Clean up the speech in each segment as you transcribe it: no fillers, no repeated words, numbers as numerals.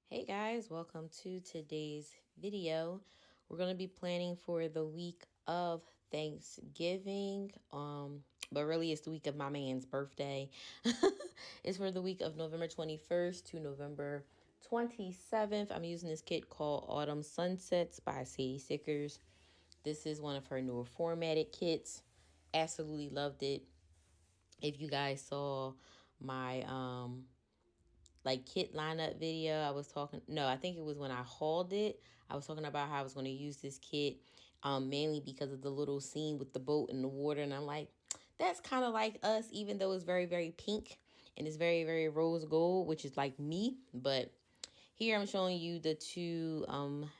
Hey guys, welcome to today's video. We're going to be planning for the week of Thanksgiving. But really it's the week of my man's birthday. It's for the week of November 21st to November 27th. I'm using this kit called Autumn Sunsets by Sadie Stickers. This is one of her newer formatted kits. Absolutely loved it. If you guys saw my kit lineup video, I think it was when I hauled it. I was talking about how I was going to use this kit mainly because of the little scene with the boat in the water. And I'm like, that's kind of like us, even though it's very, very pink and it's very, very rose gold, which is like me. But here I'm showing you the two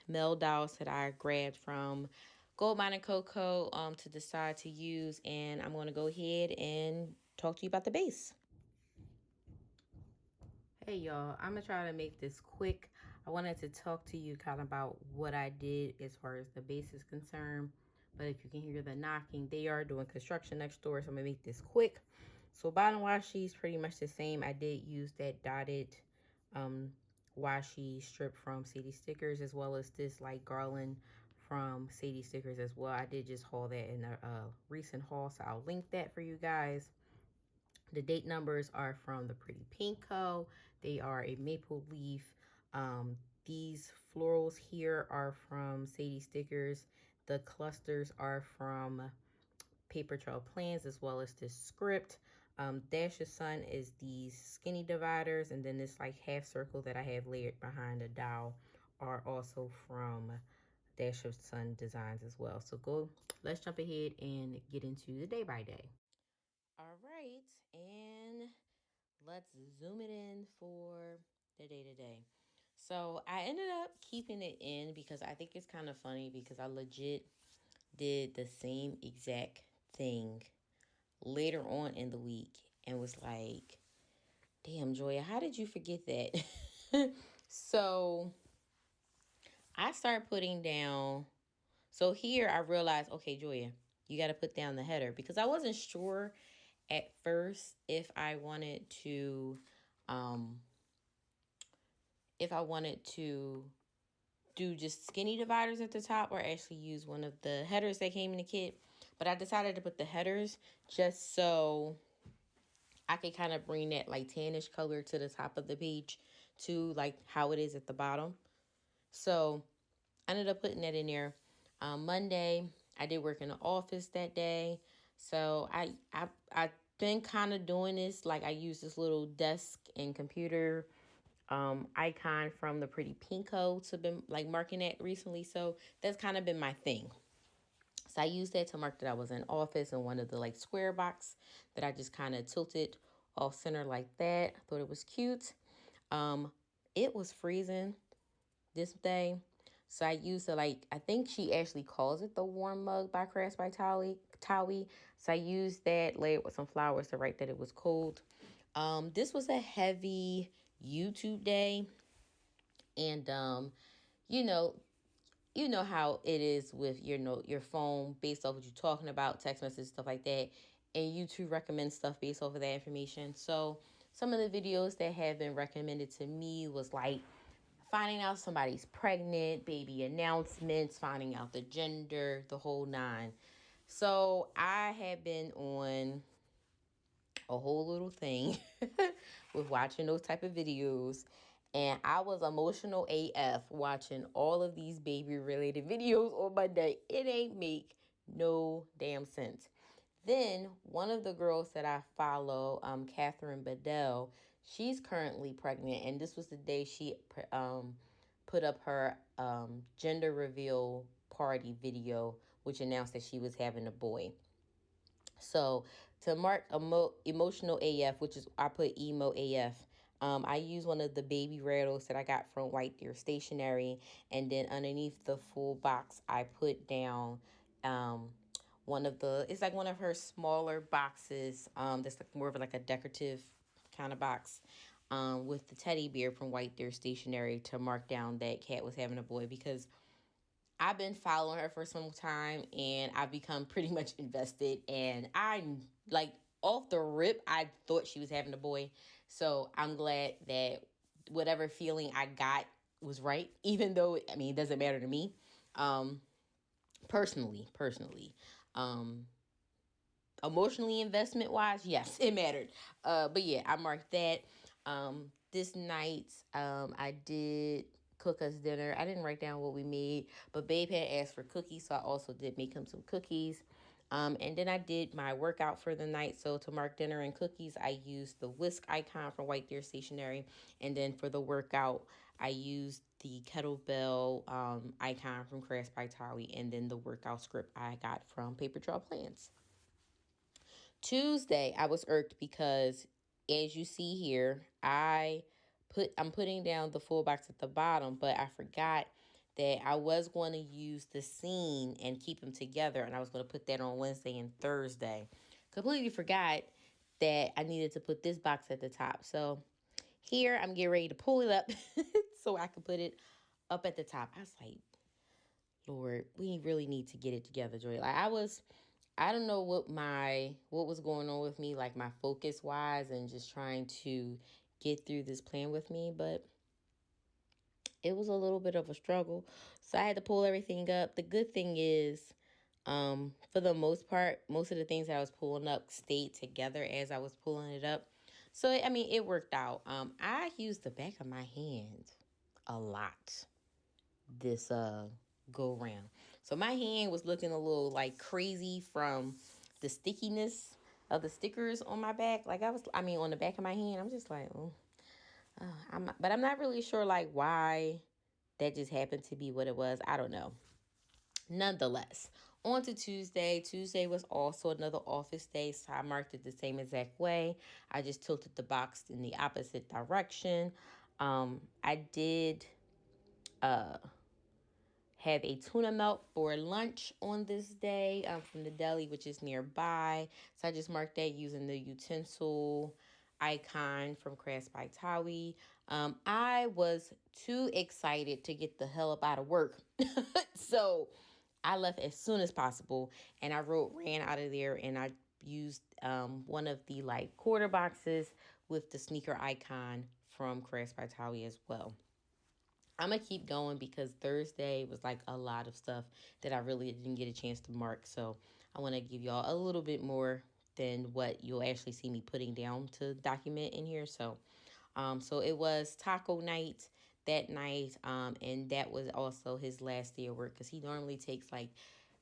Mel dolls that I grabbed from Goldmine Coco to decide to use. And I'm going to go ahead and talk to you about the base. Hey y'all, I'm gonna try to make this quick. I wanted to talk to you kind of about what I did as far as the base is concerned. But if you can hear the knocking, they are doing construction next door, so I'm gonna make this quick. So bottom washi is pretty much the same. I did use that dotted washi strip from Sadie Stickers, as well as this like garland from Sadie Stickers as well. I did just haul that in a recent haul, so I'll link that for you guys. The date numbers are from the Pretty Pink Co. They are a maple leaf. These florals here are from Sadie Stickers. The clusters are from Paper Trail Plans, as well as this script. Dash of Sun is these skinny dividers, and then this like half circle that I have layered behind the dowel are also from Dash of Sun designs as well. So let's jump ahead and get into the day by day. All right, and let's zoom it in for the day to day. So I ended up keeping it in because I think it's kind of funny because I legit did the same exact thing later on in the week and was like, damn, Joia, how did you forget that? So I started putting down. So here I realized, okay, Joia, you got to put down the header because I wasn't sure at first if I wanted to do just skinny dividers at the top or actually use one of the headers that came in the kit. But I decided to put the headers just so I could kind of bring that like tannish color to the top of the page to like how it is at the bottom. So I ended up putting that in there. Monday, I did work in the office that day. So I've been kind of doing this. Like I use this little desk and computer icon from the Pretty Pink Co. to been like marking that recently. So that's kind of been my thing. So I used that to mark that I was in office in one of the like square box that I just kind of tilted off center like that. I thought it was cute. It was freezing this day. So I used I think she actually calls it the warm mug by Crafts by Thaowie. So I used that, layered with some flowers to write that it was cold. This was a heavy YouTube day. And, you know, you know how it is with your phone based off what you're talking about, text messages, stuff like that. And YouTube recommends stuff based off of that information. So some of the videos that have been recommended to me was like finding out somebody's pregnant, baby announcements, finding out the gender, the whole nine. So I had been on a whole little thing with watching those type of videos. And I was emotional AF watching all of these baby related videos on Monday. It ain't make no damn sense. Then one of the girls that I follow, Catherine Bedell, she's currently pregnant. And this was the day she put up her gender reveal party video, which announced that she was having a boy. So to mark emotional AF, which is I put emo AF. I use one of the baby rattles that I got from White Deer Stationery, and then underneath the full box, I put down it's like one of her smaller boxes. That's like more of like a decorative kind of box. With the teddy bear from White Deer Stationery to mark down that Cat was having a boy because I've been following her for some time and I've become pretty much invested. And I'm like off the rip, I thought she was having a boy. So I'm glad that whatever feeling I got was right, even though, I mean, it doesn't matter to me. Personally. Emotionally, investment wise, yes, it mattered. But yeah, I marked that. This night, I did cook us dinner. I didn't write down what we made, but Babe had asked for cookies, so I also did make him some cookies. And then I did my workout for the night. So to mark dinner and cookies, I used the whisk icon from White Deer Stationery. And then for the workout, I used the kettlebell icon from Crafts by Thaowie. And then the workout script I got from Paper Trail Plans. Tuesday, I was irked because, as you see here, I'm putting down the full box at the bottom, but I forgot that I was going to use the scene and keep them together, and I was going to put that on Wednesday and Thursday. Completely forgot that I needed to put this box at the top. So here, I'm getting ready to pull it up so I can put it up at the top. I was like, Lord, we really need to get it together, Joy. I don't know what was going on with me, like my focus wise, and just trying to get through this plan with me, but it was a little bit of a struggle. So I had to pull everything up. The good thing is, for the most part, most of the things that I was pulling up stayed together as I was pulling it up. So I mean, it worked out. I used the back of my hand a lot this go round. So my hand was looking a little like crazy from the stickiness of the stickers on my back. Like on the back of my hand. I'm just like, but I'm not really sure like why that just happened to be what it was. I don't know. Nonetheless, on to Tuesday. Tuesday was also another office day, so I marked it the same exact way. I just tilted the box in the opposite direction. I did have a tuna melt for lunch on this day from the deli, which is nearby. So I just marked that using the utensil icon from Crafts by Thaowie. I was too excited to get the hell up out of work. So I left as soon as possible, and ran out of there, and I used one of the like quarter boxes with the sneaker icon from Crafts by Thaowie as well. I'm going to keep going because Thursday was like a lot of stuff that I really didn't get a chance to mark. So I want to give y'all a little bit more than what you'll actually see me putting down to document in here. So it was taco night that night. And that was also his last day of work because he normally takes like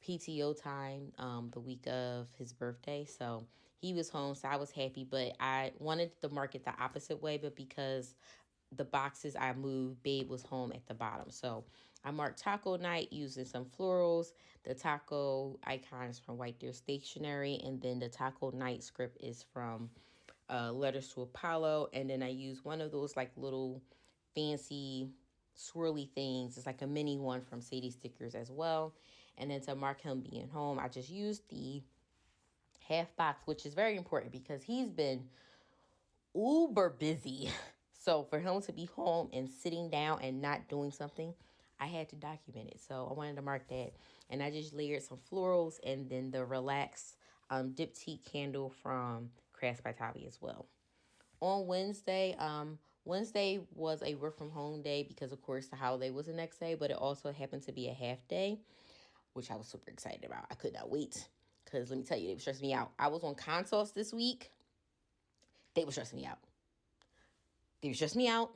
PTO time the week of his birthday. So he was home. So I was happy, but I wanted to mark it the opposite way. But because the boxes I moved, Babe was home at the bottom. So I marked taco night using some florals. The taco icon is from White Deer Stationery. And then the taco night script is from Letters to Apollo. And then I use one of those like little fancy swirly things. It's like a mini one from Sadie Stickers as well. And then to mark him being home, I just used the half box, which is very important because he's been uber busy. So for him to be home and sitting down and not doing something, I had to document it. So I wanted to mark that. And I just layered some florals and then the Relax Diptyque candle from Crafts by Thaowie as well. On Wednesday was a work from home day because of course the holiday was the next day, but it also happened to be a half day, which I was super excited about. I could not wait because let me tell you, they were stressing me out. I was on consults this week. They were stressing me out. They were stressing me out.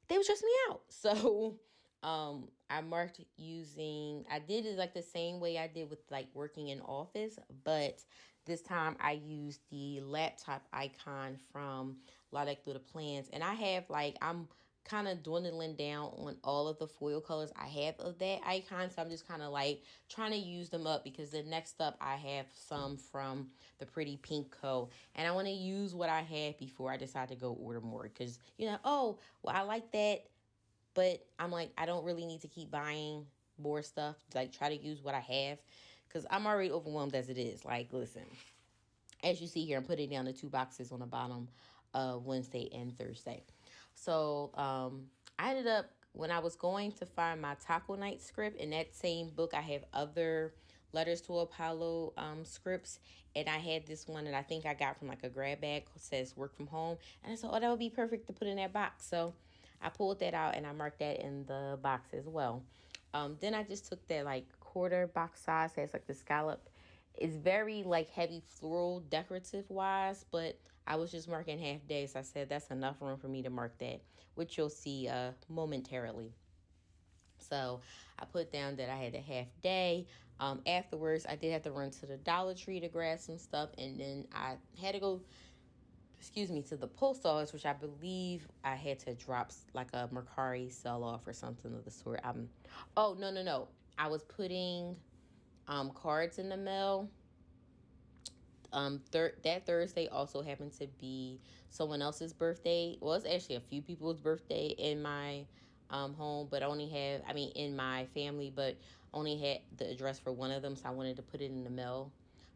They were stressing me out. So I marked I did it like the same way I did with like working in office, but this time I used the laptop icon from Lilac Luna Plans. And I'm kind of dwindling down on all of the foil colors I have of that icon. So I'm just kind of like trying to use them up because the next up I have some from the Pretty Pink Co. And I want to use what I had before I decide to go order more because, I like that. But I'm like, I don't really need to keep buying more stuff. Like, try to use what I have because I'm already overwhelmed as it is. Like, listen, as you see here, I'm putting down the two boxes on the bottom Wednesday and Thursday. So I ended up, when I was going to find my taco night script, in that same book, I have other Letters to Apollo scripts. And I had this one that I think I got from like a grab bag that says work from home. And I said, oh, that would be perfect to put in that box. So I pulled that out and I marked that in the box as well. Then I just took that like quarter box size, has like the scallop. It's very like heavy floral decorative wise, but I was just marking half day, so I said that's enough room for me to mark that, which you'll see momentarily. So I put down that I had a half day. Afterwards, I did have to run to the Dollar Tree to grab some stuff, and then I had to go, excuse me, to the post office, which I believe I had to drop like a Mercari sell off or something of the sort. Oh, no, no, no. I was putting cards in the mail. That Thursday also happened to be someone else's birthday. Well, it's actually a few people's birthday in my home, but only have, I mean, in my family, but only had the address for one of them, so I wanted to put it in the mail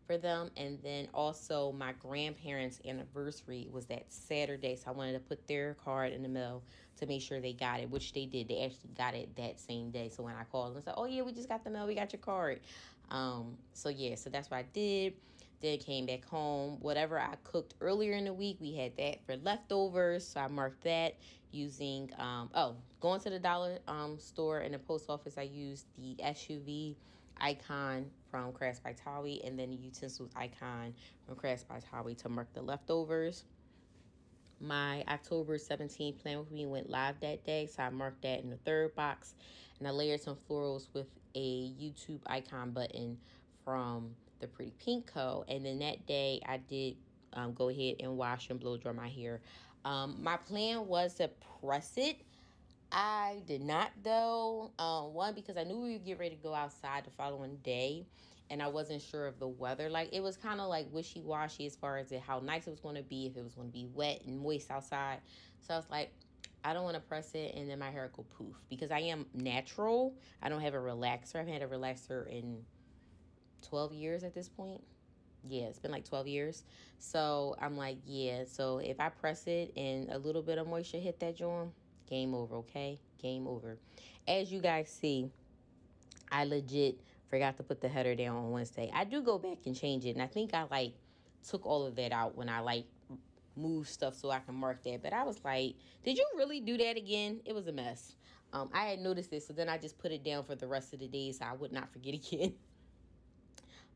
for them. And then also my grandparents' anniversary was that Saturday, so I wanted to put their card in the mail to make sure they got it, which they did. They actually got it that same day. So when I called them, I said, "Oh yeah, we just got the mail. We got your card." So yeah, so that's what I did. Then came back home. Whatever I cooked earlier in the week, we had that for leftovers. So I marked that using going to the dollar store and the post office. I used the SUV icon from Crafts by Thaowie and then the utensils icon from Crafts by Thaowie to mark the leftovers. My October 17th plan with me went live that day, so I marked that in the third box, and I layered some florals with a YouTube icon button from the Pretty Pink Co. And then that day I did go ahead and wash and blow dry my hair. My plan was to press it. I did not though. One, because I knew we would get ready to go outside the following day, and I wasn't sure of the weather. Like it was kind of like wishy washy as far as how nice it was going to be, if it was going to be wet and moist outside. So I was like, I don't want to press it and then my hair go poof, because I am natural. I don't have a relaxer. I've had a relaxer in 12 years at this point. Yeah, it's been like 12 years. So I'm like, yeah, so if I press it and a little bit of moisture hit that joint, game over, okay? Game over. As you guys see, I legit forgot to put the header down on Wednesday. I do go back and change it, and I think I like took all of that out when I like moved stuff so I can mark that. But I was like, did you really do that again? It was a mess. I had noticed this, so then I just put it down for the rest of the day so I would not forget again.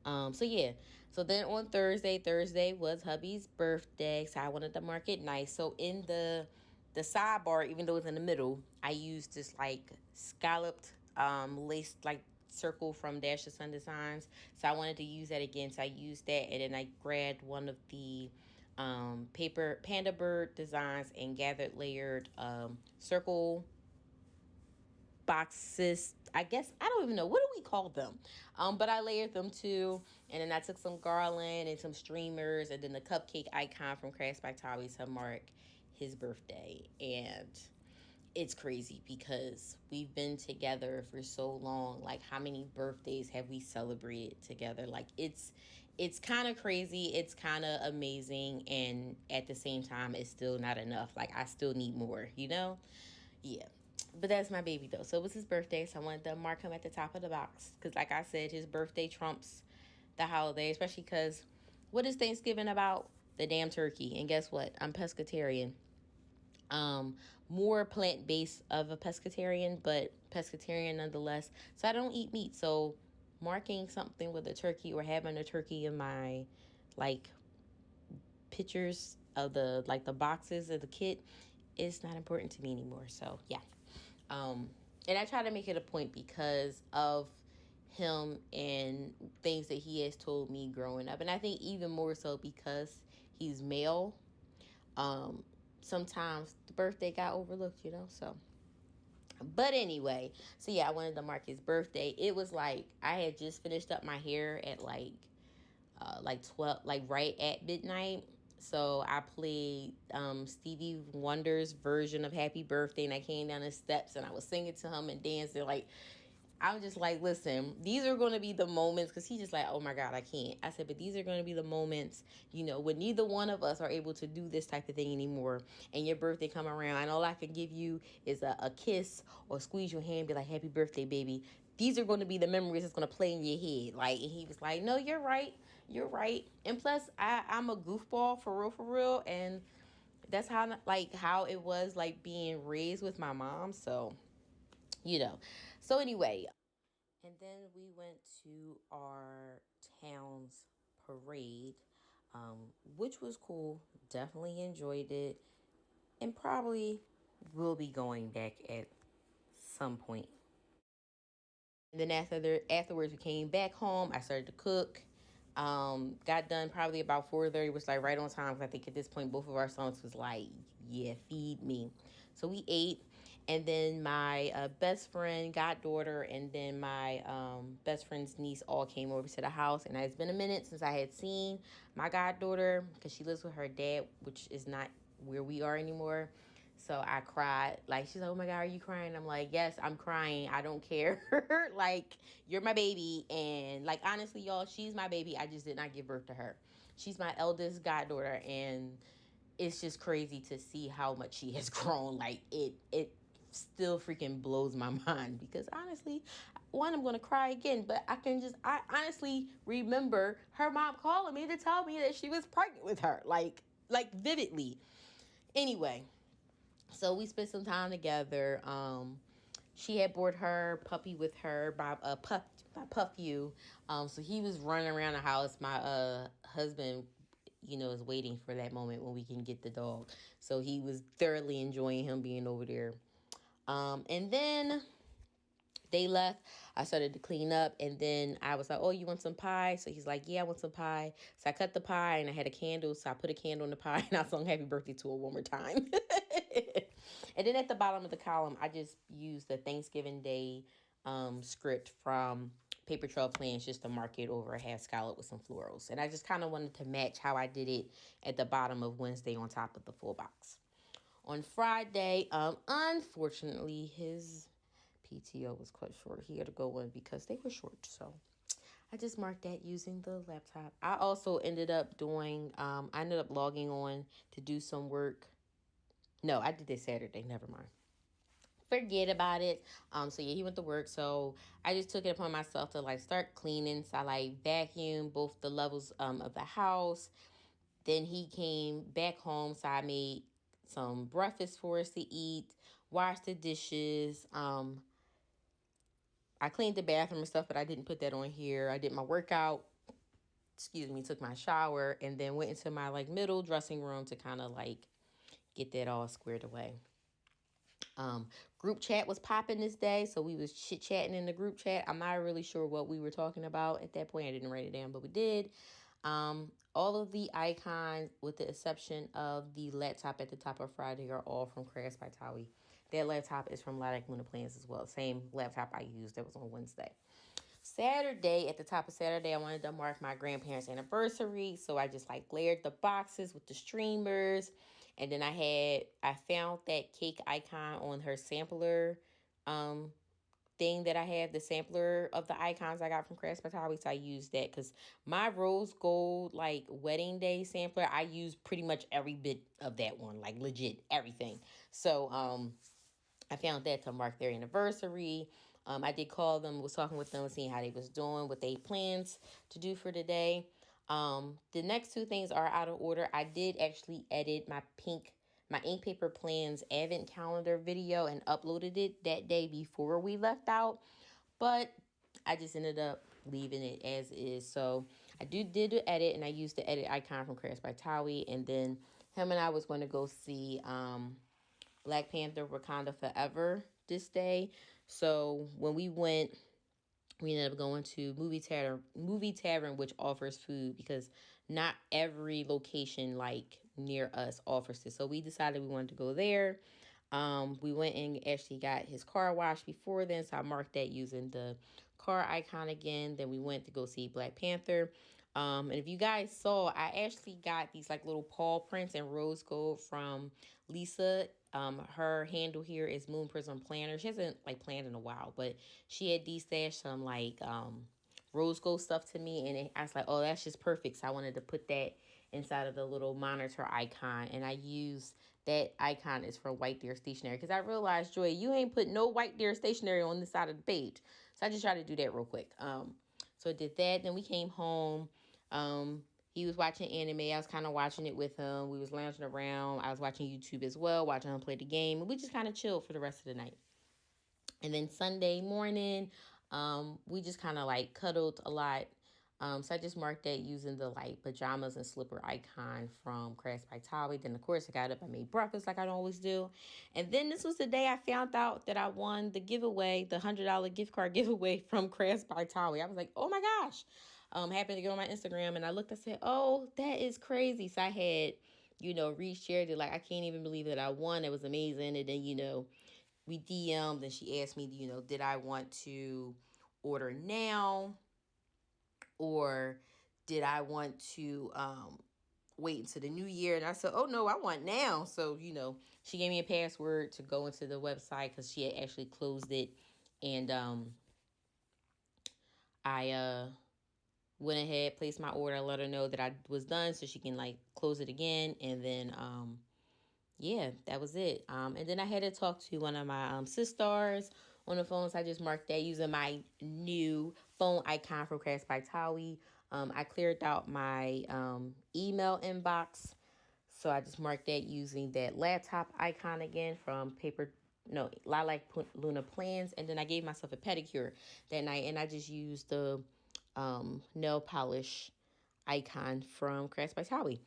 So yeah. So then on Thursday was hubby's birthday, so I wanted to mark it nice. So in the sidebar, even though it's in the middle, I used this like scalloped lace like circle from Dash the Sun Designs. So I wanted to use that again. So I used that, and then I grabbed one of the paper panda bird designs and gathered layered circle boxes. I guess I don't even know, what do we call them, but I layered them too, and then I took some garland and some streamers, and then the cupcake icon from Crafts by Thaowie to mark his birthday. And it's crazy because we've been together for so long. Like, how many birthdays have we celebrated together? Like, it's kind of crazy, it's kind of amazing, and at the same time it's still not enough. Like, I still need more, you know? Yeah. But that's my baby though. So it was his birthday, so I wanted to mark him at the top of the box. Because like I said, his birthday trumps the holiday, especially because what is Thanksgiving about? The damn turkey. And guess what? I'm pescatarian. More plant-based of a pescatarian, but pescatarian nonetheless. So I don't eat meat. So marking something with a turkey or having a turkey in my like pictures of the like the boxes of the kit is not important to me anymore. So yeah. And I try to make it a point because of him and things that he has told me growing up. And I think even more so because he's male. Um, Sometimes the birthday got overlooked, you know, so. But anyway, so yeah, I wanted to mark his birthday. It was like I had just finished up my hair at like 12, like right at midnight. So I played Stevie Wonder's version of Happy Birthday, and I came down the steps and I was singing to him and dancing. Like, I was just like, listen, these are going to be the moments, because he's just like, oh my God, I can't. I said, but these are going to be the moments, you know, when neither one of us are able to do this type of thing anymore, and your birthday come around, and all I can give you is a kiss or squeeze your hand and be like, happy birthday, baby. These are going to be the memories that's going to play in your head. Like, and he was like, no, you're right. You're right. And plus, I'm a goofball for real, and that's how, like, how it was, like, being raised with my mom. So, you know. So anyway, and then we went to our town's parade, which was cool. Definitely enjoyed it, and probably will be going back at some point. And then afterwards, we came back home. I started to cook. Got done probably about 4:30, which like right on time. Because I think at this point, both of our sons was like, "Yeah, feed me." So we ate, and then my best friend, goddaughter, and then my best friend's niece all came over to the house. And it's been a minute since I had seen my goddaughter because she lives with her dad, which is not where we are anymore. So I cried. Like, she's like, "Oh my God, are you crying?" I'm like, "Yes, I'm crying. I don't care." Like, you're my baby. And, like, honestly, y'all, she's my baby. I just did not give birth to her. She's my eldest goddaughter. And it's just crazy to see how much she has grown. Like, it still freaking blows my mind. Because, honestly, one, I'm going to cry again. But I honestly remember her mom calling me to tell me that she was pregnant with her. Like vividly. Anyway. So we spent some time together. She had brought her puppy with her by Puff You. So he was running around the house. My husband, is waiting for that moment when we can get the dog. So he was thoroughly enjoying him being over there. And then they left. I started to clean up, and then I was like, "Oh, you want some pie?" So he's like, "Yeah, I want some pie." So I cut the pie, and I had a candle, so I put a candle in the pie, and I sung "Happy Birthday" to her one more time. And then at the bottom of the column, I just used the Thanksgiving Day script from Paper Trail Plans just to mark it over a half scallop with some florals. And I just kind of wanted to match how I did it at the bottom of Wednesday on top of the full box. On Friday, unfortunately, his PTO was cut short. He had to go in because they were short. So I just marked that using the laptop. I also ended up logging on to do some work. No, I did this Saturday. Never mind. Forget about it. So yeah, he went to work. So I just took it upon myself to like start cleaning. So I like vacuumed both the levels of the house. Then he came back home. So I made some breakfast for us to eat, washed the dishes. I cleaned the bathroom and stuff, but I didn't put that on here. I did my workout. Excuse me, took my shower, and then went into my like middle dressing room to kind of like get that all squared away. Group chat was popping this day, so we was chit chatting in the group chat. I'm not really sure what we were talking about at that point. I didn't write it down, but we did. All of the icons, with the exception of the laptop at the top of Friday, are all from Crafts by Thaowie. That laptop is from Lilac Luna Plans as well. Same laptop I used that was on Wednesday. Saturday, at the top of Saturday, I wanted to mark my grandparents' anniversary. So I just like layered the boxes with the streamers. And then I found that cake icon on her sampler thing that I have, the sampler of the icons I got from Crafts by Thaowie. So I used that because my rose gold like wedding day sampler, I use pretty much every bit of that one, like legit everything. So I found that to mark their anniversary. I did call them, was talking with them, seeing how they was doing, what they plans to do for today. The next two things are out of order. I did actually edit my ink paper plans advent calendar video and uploaded it that day before we left out, but I just ended up leaving it as is. So I did the edit, and I used the edit icon from Crafts by Thaowie, and then him and I was going to go see Black Panther Wakanda Forever this day. So when we went, we ended up going to movie tavern, which offers food because not every location like near us offers it. So we decided we wanted to go there. We went and actually got his car washed before then, so I marked that using the car icon again. Then we went to go see Black Panther. And if you guys saw, I actually got these like little paw prints in rose gold from Lisa. Her handle here is Moon Prism Planner. She hasn't like planned in a while, but she had destashed some like rose gold stuff to me, and I was like, "Oh, that's just perfect." So I wanted to put that inside of the little monitor icon, and I use that icon is from White Deer Stationery because I realized, Joy, you ain't put no White Deer Stationery on this side of the page, so I just tried to do that real quick. So I did that. Then we came home. He was watching anime. I was kind of watching it with him. We was lounging around. I was watching YouTube as well, watching him play the game. And we just kind of chilled for the rest of the night. And then Sunday morning, we just kind of like cuddled a lot. So I just marked that using the like pajamas and slipper icon from Crafts by Thaowie. Then of course I got up, I made breakfast like I always do. And then this was the day I found out that I won the giveaway, the $100 gift card giveaway from Crafts by Thaowie. I was like, oh my gosh. Happened to go on my Instagram and I looked, I said, oh, that is crazy. So I had, reshared it. Like, I can't even believe that I won. It was amazing. And then, we DM'd and she asked me, did I want to order now or did I want to wait until the new year? And I said, oh no, I want now. So, she gave me a password to go into the website because she had actually closed it. And I went ahead, placed my order, let her know that I was done so she can like close it again. And then yeah, that was it. And then I had to talk to one of my sisters on the phone. So I just marked that using my new phone icon from Crafts by Thaowie. I cleared out my email inbox. So I just marked that using that laptop icon again from Lilac Luna Plans. And then I gave myself a pedicure that night. And I just used the nail polish icon from Crafts by Thaowie.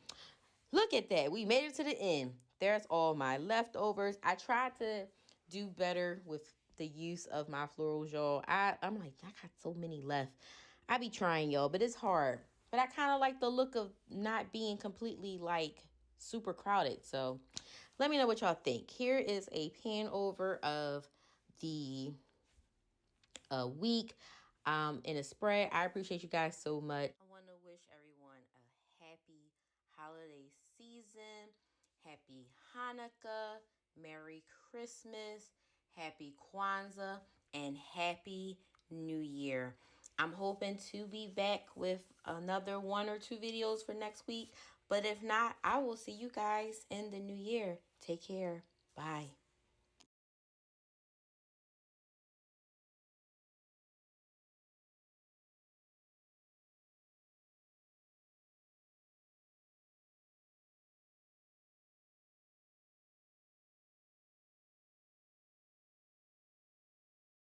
Look at that. We made it to the end. There's all my leftovers. I tried to do better with the use of my florals, y'all. I'm like, I got so many left. I be trying, y'all, but it's hard. But I kind of like the look of not being completely like super crowded. So let me know what y'all think. Here is a pan over of the week in a spread. I appreciate you guys so much. I want to wish everyone a happy holiday season, happy Hanukkah, Merry Christmas, happy Kwanzaa, and happy New Year. I'm hoping to be back with another 1 or 2 videos for next week. But if not, I will see you guys in the new year. Take care. Bye.